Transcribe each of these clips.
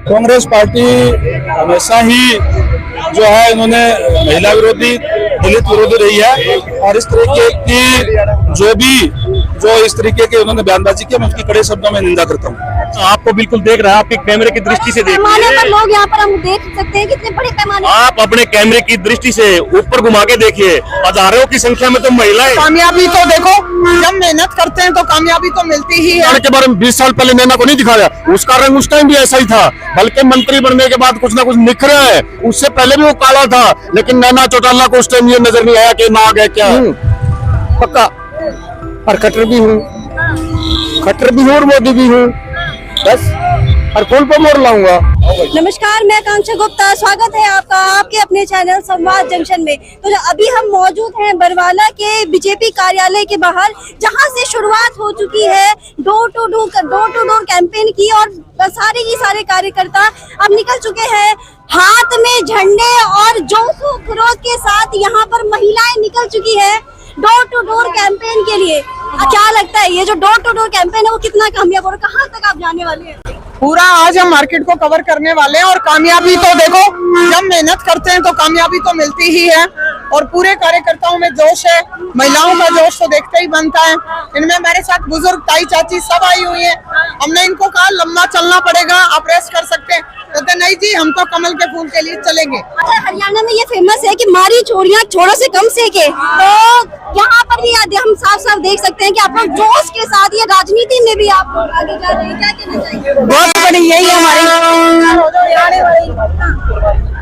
Congress party हमेशा ही जो है इन्होंने महिला विरोधी, दलित विरोधी रही है और इस तरीके की जो इस तरीके के उन्होंने बयानबाजी की, मैं उसकी कड़े शब्दों में निंदा करता हूँ। आपको बिल्कुल देख रहा है, आपके कैमरे की दृष्टि से देख पैमाने पर लोग यहाँ पर हम देख सकते हैं कितने बड़े पैमाने। आप अपने कैमरे की दृष्टि से ऊपर घुमा के देखिए, हजारों की संख्या में तो महिलाएं। कामयाबी तो देखो, जब मेहनत करते हैं तो कामयाबी तो मिलती ही है। के बारे में 20 साल पहले नैना को नहीं दिखाया, उसका रंग उस टाइम भी ऐसा ही था, बल्कि मंत्री बनने के बाद कुछ ना कुछ निखरा है। उससे पहले भी वो काला था, लेकिन नैना चौटाला को उस टाइम ये नजर नहीं आया कि नाग है क्या। पक्का, और खट्टर भी हूँ और मोदी भी हूँ, बस हर फूल पर मोड़ लाऊंगा। नमस्कार, मैं आकांक्षा गुप्ता, स्वागत है आपका आपके अपने चैनल संवाद जंक्शन में। तो अभी हम मौजूद हैं बरवाला के बीजेपी कार्यालय के बाहर, जहां से शुरुआत हो चुकी है डोर टू डोर कैंपेन की, और सारे की सारे कार्यकर्ता अब निकल चुके हैं हाथ में झंडे और जोश व खरोश के साथ। यहाँ पर महिलाएं निकल चुकी है डोर टू डोर कैंपेन के लिए। क्या लगता है ये जो डोर टू डोर कैंपेन है वो कितना कामयाब और कहाँ तक आप जाने वाले हैं? पूरा आज हम मार्केट को कवर करने वाले हैं और कामयाबी तो देखो, जब मेहनत करते हैं तो कामयाबी तो मिलती ही है। और पूरे कार्यकर्ताओं में जोश है, महिलाओं का जोश तो देखते ही बनता है। इनमें मेरे साथ बुजुर्ग, ताई, चाची सब आई हुई है। हमने इनको कहा लंबा चलना पड़ेगा, आप रेस्ट कर सकते हैं, कहते नहीं जी हम तो कमल के फूल के लिए चलेंगे। अच्छा, हरियाणा में ये फेमस है कि मारी चोरियां छोरों से कम सेके, तो यहाँ पर भी हम साफ साफ देख सकते हैं कि आप लोग जोश के साथ ये राजनीति में भी आप लोग आगे जा रहे हैं। क्या कहना चाहिए? बहुत बड़ी यही है हमारी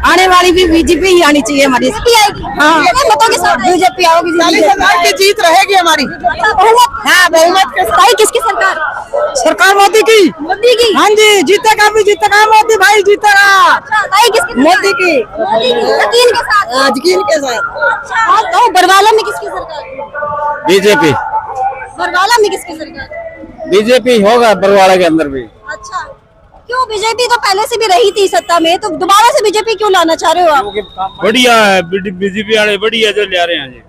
आने वाली भी बीजेपी ही आनी चाहिए हमारी। हाँ, मतों के साथ बीजेपी आओगी, 40,000 की जीत रहेगी हमारी। हाँ, बहुमत के साथ। किसकी सरकार? सरकार मोदी की। मोदी की? हाँ जी, जीतेगा भी जीतेगा, मोदी भाई जीतेगा। किसकी? मोदी की। यकीन के साथ। यकीन के साथ। हाँ, तो बरवाला में किसकी सरकार? बीजेपी। बरवाला में किसकी सरकार? बीजेपी होगा बरवाला के अंदर भी। अच्छा, क्यों? बीजेपी तो पहले से भी रही थी सत्ता में, तो दोबारा से बीजेपी क्यों लाना चाह रहे हो आप? बढ़िया है बीजेपी वाले, बढ़िया जो ले आ रहे हैं जी,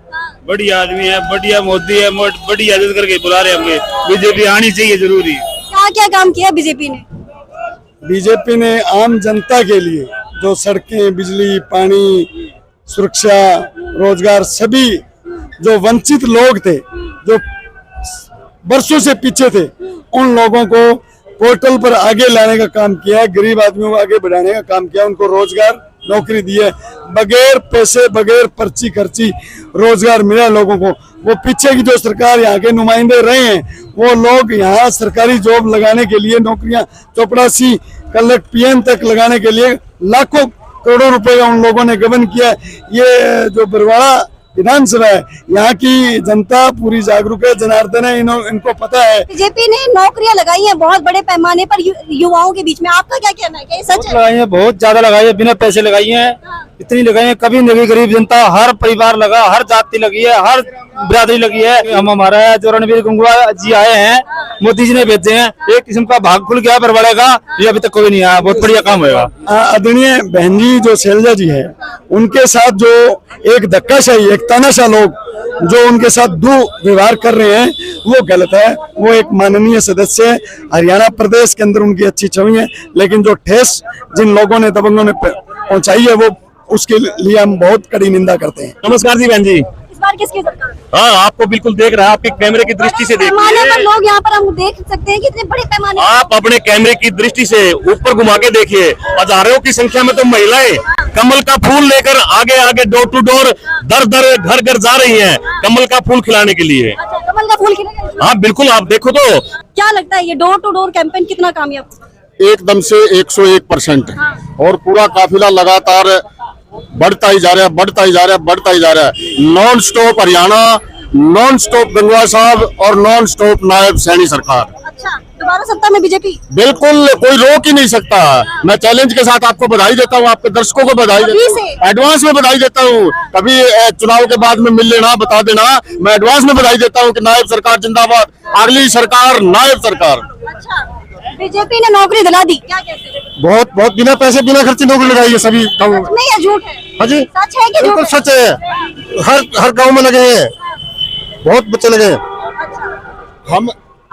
बढ़िया आदमी है, बढ़िया मोदी है, बढ़िया जो करके बुला रहे हैं हमें। बीजेपी आनी चाहिए जरूरी। क्या क्या काम किया बीजेपी ने? बीजेपी ने आम जनता के लिए जो सड़कें, बिजली, पानी, सुरक्षा, रोजगार, सभी जो वंचित लोग थे, जो बरसों से पीछे थे, उन लोगों को पोर्टल पर आगे लाने का काम किया, गरीब आदमियों को आगे बढ़ाने का काम किया, उनको रोजगार, नौकरी दी है, बगैर पैसे, बगैर पर्ची खर्ची रोजगार मिला लोगों को। वो पीछे की जो सरकार यहाँ के नुमाइंदे रहे हैं, वो लोग यहाँ सरकारी जॉब लगाने के लिए, नौकरियां चपरासी कलेक्ट पीएम तक लगाने के लिए लाखों करोड़ों रुपए का उन लोगों ने गबन किया। ये जो बरवाला विधानसभा है, यहाँ की जनता पूरी जागरूक है, जनार्दन है, इनको पता है। बीजेपी ने नौकरियां लगाई हैं बहुत बड़े पैमाने पर युवाओं के बीच में, आपका क्या कहना है? क्या ये सच है? लगाई है, बहुत ज्यादा लगाई है, बिना पैसे लगाई है, इतनी लगाई है कभी नहीं लगी। गरीब जनता, हर परिवार लगा, हर जाति लगी है, हर बिरादरी लगी है। हम हमारा जो रणवीर गंगवा जी आए हैं, मोदी जी ने भेजे हैं, एक किस्म का भाग खुल गया बरवाले का, ये अभी तक कोई नहीं आया। बहुत बढ़िया काम होगा। आदरणीय बहन जी जो शैलजा जी है, उनके साथ जो एक धक्काशाही, एक तानाशाह लोग जो उनके साथ दुर्व्यवहार कर रहे हैं, वो गलत है। वो एक माननीय सदस्य है, हरियाणा प्रदेश के अंदर उनकी अच्छी छवि है, लेकिन जो ठेस जिन लोगों ने, दबंगों ने पहुंचाई है, वो उसके लिए हम बहुत कड़ी निंदा करते हैं। नमस्कार जी बहन जी। इस बार किसकी सरकार? हाँ, आपको बिल्कुल देख रहा है, आपके कैमरे की दृष्टि से देख पैमाने पर लोग यहाँ पर हम देख सकते हैं कितने बड़े पैमाने। आप अपने कैमरे की दृष्टि से ऊपर घुमा के देखिए, हजारों की संख्या में तो महिलाएं कमल का फूल लेकर आगे आगे डोर टू डोर, दर दर घर घर जा रही हैं कमल का फूल खिलाने के लिए। अच्छा, कमल का फूल खिलेगा? हाँ बिल्कुल, आप देखो तो। क्या लगता है ये डोर टू डोर कैंपेन कितना कामयाब? एकदम से 101%। और पूरा काफिला लगातार बढ़ता ही जा रहा है, बढ़ता ही जा रहा है, बढ़ता ही जा रहा है। Non stop Haryana, non stop Gangwa साहब और नॉन स्टॉप नायब सैनी सरकार। अच्छा, दोबारा सत्ता में बीजेपी? बिल्कुल, कोई रोक ही नहीं सकता। मैं चैलेंज के साथ आपको बधाई देता हूँ, आपके दर्शकों को बधाई देता हूँ, एडवांस में बधाई देता हूँ। कभी चुनाव के बाद में मिल लेना, बता देना, मैं एडवांस में बधाई देता हूँ कि नायब सरकार जिंदाबाद, अगली सरकार नायब सरकार। अच्छा, बीजेपी ने नौकरी दिला दी, क्या कहते हैं? बहुत बिना पैसे, बिना खर्चे नौकरी लगाई है सभी गाँव में। सच में या झूठ है? हाँ जी, सच है कि बिल्कुल झूठ है? सच है। हर गांव में लगे हैं, बहुत बच्चे लगे हैं। अच्छा, हम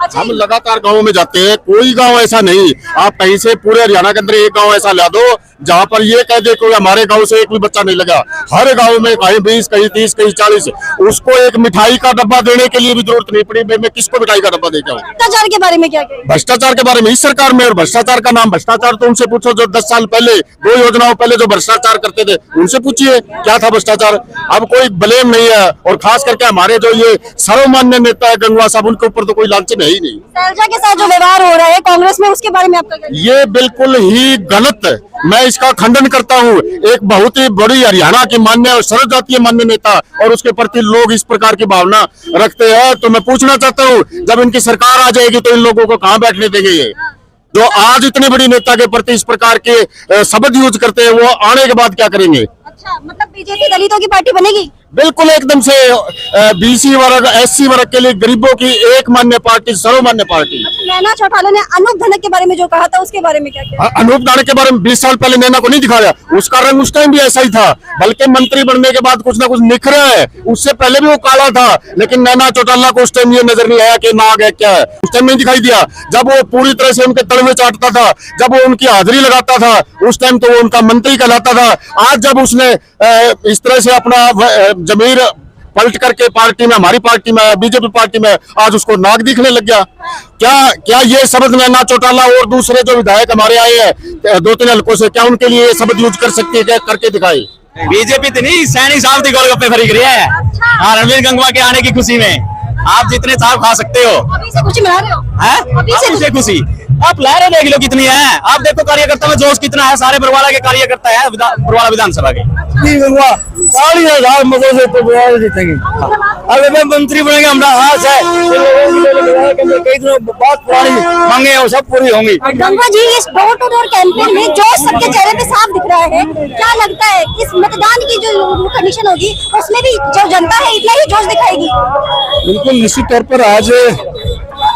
अच्छा। हम लगातार गाँव में जाते हैं, कोई गांव ऐसा नहीं, आप कहीं से पूरे हरियाणा के अंदर एक गांव ऐसा ला दो जहां पर ये कह दे कोई हमारे गांव से एक भी बच्चा नहीं लगा। हर गांव में कहीं 20, कहीं 30, कहीं 40। उसको एक मिठाई का डब्बा देने के लिए भी जरूरत नहीं पड़ी। मैं किसको मिठाई का डब्बा दे के आऊं? भ्रष्टाचार के बारे में क्या कहेंगे? भ्रष्टाचार के बारे में इस सरकार में, और भ्रष्टाचार का नाम भ्रष्टाचार तो उनसे पूछो जो 10 साल पहले 2 योजनाओं पहले जो भ्रष्टाचार करते थे, उनसे पूछिए क्या था भ्रष्टाचार। अब कोई ब्लेम नहीं है, और खास करके हमारे जो ये सर्वमान्य नेता है गंगवा साहब, उनके ऊपर तो कोई लांछन है ही नहीं। शैलजा के साथ जो व्यवहार हो रहा है कांग्रेस में, उसके बारे में आपका क्या कहना है? ये बिल्कुल ही गलत है, मैं इसका खंडन करता हूँ। एक बहुत ही बड़ी हरियाणा की मान्य और सर्वजातीय मान्य नेता, और उसके प्रति लोग इस प्रकार की भावना रखते हैं, तो मैं पूछना चाहता हूँ जब इनकी सरकार आ जाएगी तो इन लोगों को कहाँ बैठने देंगे? ये जो आज इतने बड़ी नेता के प्रति इस प्रकार के शब्द यूज करते हैं, वो आने के बाद क्या करेंगे? अच्छा, मतलब बीजेपी दलितों की पार्टी बनेगी? बिल्कुल एकदम से बीसी वर्ग, एससी वर्ग के लिए गरीबों की एक मान्य पार्टी, सर्वमान्य पार्टी। नैना चौटाला ने अनूप धनक के बारे में जो कहा था, उसके बारे में क्या कहना? अनूप धनक के बारे में 20 साल पहले नैना को नहीं दिखाया, उसका रंग उस टाइम भी ऐसा ही था, बल्कि मंत्री बनने के बाद कुछ ना कुछ निखरा है। उससे पहले भी वो काला था, लेकिन नैना चौटाला को उस टाइम ये नजर नहीं आया कि नाग है क्या है, उस टाइम नहीं दिखाई दिया। जब वो पूरी तरह से उनके तलवे चाटता था, जब वो उनकी हाजिरी लगाता था, उस टाइम तो वो उनका मंत्री कहलाता था। आज जब उसने इस तरह से अपना जमीर पलट करके पार्टी में, हमारी पार्टी में, बीजेपी पार्टी में, आज उसको नाग दिखने लग गया। क्या ये शब्द नैना चौटाला और दूसरे जो विधायक हमारे आए हैं 2-3 हल्कों से, क्या उनके लिए ये शब्द यूज कर सकती है? क्या करके दिखाई? बीजेपी तो नहीं, सैनी साहब की गोलगप्पे खरीद रही है। हाँ, रणवीर गंगवा के आने की खुशी में आप जितने साहब खा सकते हो। अभी से खुशी मना रहे हो? अभी से खुशी आप लहरें देख लो कितनी है। आप देखो कार्यकर्ता में जोश कितना है, सारे बरवाला के कार्यकर्ता है बरवाला विधानसभा के। जीतेंगे। अगर मैं मंत्री बनेंगे हमारा हाथ है, कई दिनों बहुत पुरानी मांगे हैं वो सब पूरी होंगी। गंगवा जी, इस डोर टू डोर कैंपेन में जोश सबके चेहरे पे साफ दिख रहा है। क्या लगता है इस मतदान की जो कंडीशन होगी उसमें भी जो जनता है इतना ही जोश दिखाएगी? बिल्कुल निश्चित तौर पर आज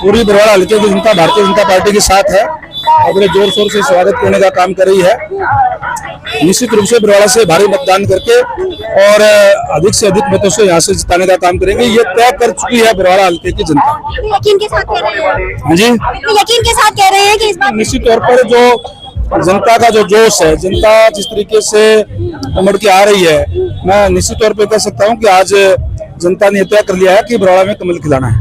पूरी बरवाला हल्के की जनता भारतीय जनता पार्टी के साथ है, अपने जोर शोर से स्वागत करने का काम कर रही है। निश्चित रूप से बरवाला से भारी मतदान करके और अधिक से अधिक मतों से यहाँ से जिताने का काम करेंगे, ये तय कर चुकी है बरवाला हल्के की जनता। यकीन के साथ कह रहे हैं? हाँ जी, यकीन के साथ कह रहे हैं कि इस बार निश्चित तौर पर जो जनता का जो जोश है, जनता जिस तरीके से उमड़ के आ रही है, मैं निश्चित तौर पर कह सकता हूँ कि आज जनता ने तय कर लिया है कि बरवाला में कमल खिलाना है।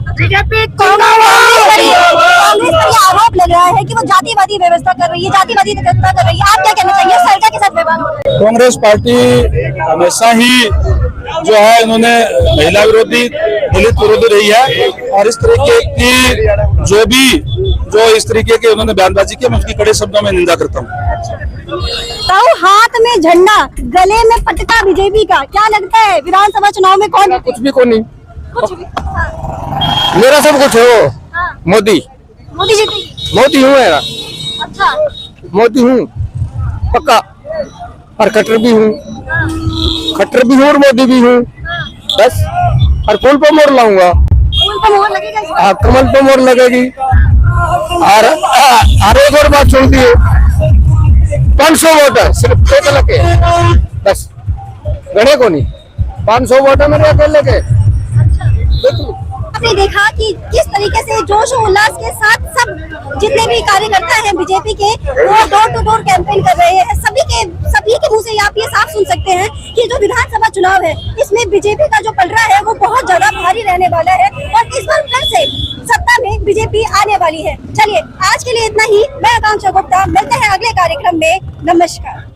कांग्रेस पर ये आरोप लग रहा है कि वो जातिवादी व्यवस्था कर रही है, जातिवादी व्यवस्था कर रही है, आप क्या कहना चाहिए? शैलजा के साथ व्यवहार हो रहा है। कांग्रेस पार्टी हमेशा ही जो है इन्होंने महिला विरोधी, दलित विरोधी रही है, और इस तरीके की जो इस तरीके के उन्होंने बयानबाजी की, मैं उसकी कड़े शब्दों में निंदा करता हूँ। ताऊ, हाथ में झंडा, गले में पटका बीजेपी का, क्या लगता है विधानसभा चुनाव में कौन? कुछ भी को नहीं, कुछ भी। मेरा सब कुछ है वो। मोदी मोदी जी मोदी हूँ मेरा, अच्छा, मोदी हूँ पक्का, और खट्टर भी हूँ, खट्टर भी हूँ और मोदी भी हूँ बस। और फूल पे मोड़ लाऊंगा, फूल पर मोहर लगेगा इस बार? हाँ, कमल पे मोड़ लगेगी। और एक और बात सुन दी, 500 वोट है सिर्फ अकेले के, बस गणे को नहीं, 500 वोट है मेरे अकेले के। आपने देखा कि किस तरीके से जोश और उल्लास के साथ सब जितने भी कार्यकर्ता हैं बीजेपी के, वो डोर टू डोर कैंपेन कर रहे हैं। सभी के मुंह से आप ये साफ सुन सकते हैं कि जो विधानसभा चुनाव है इसमें बीजेपी का जो पलड़ा है वो बहुत ज्यादा भारी रहने वाला है, और इस बार फिर से सत्ता में बीजेपी आने वाली है। चलिए, आज के लिए इतना ही। मैं आकांक्षा गुप्ता, मिलते हैं अगले कार्यक्रम में। नमस्कार।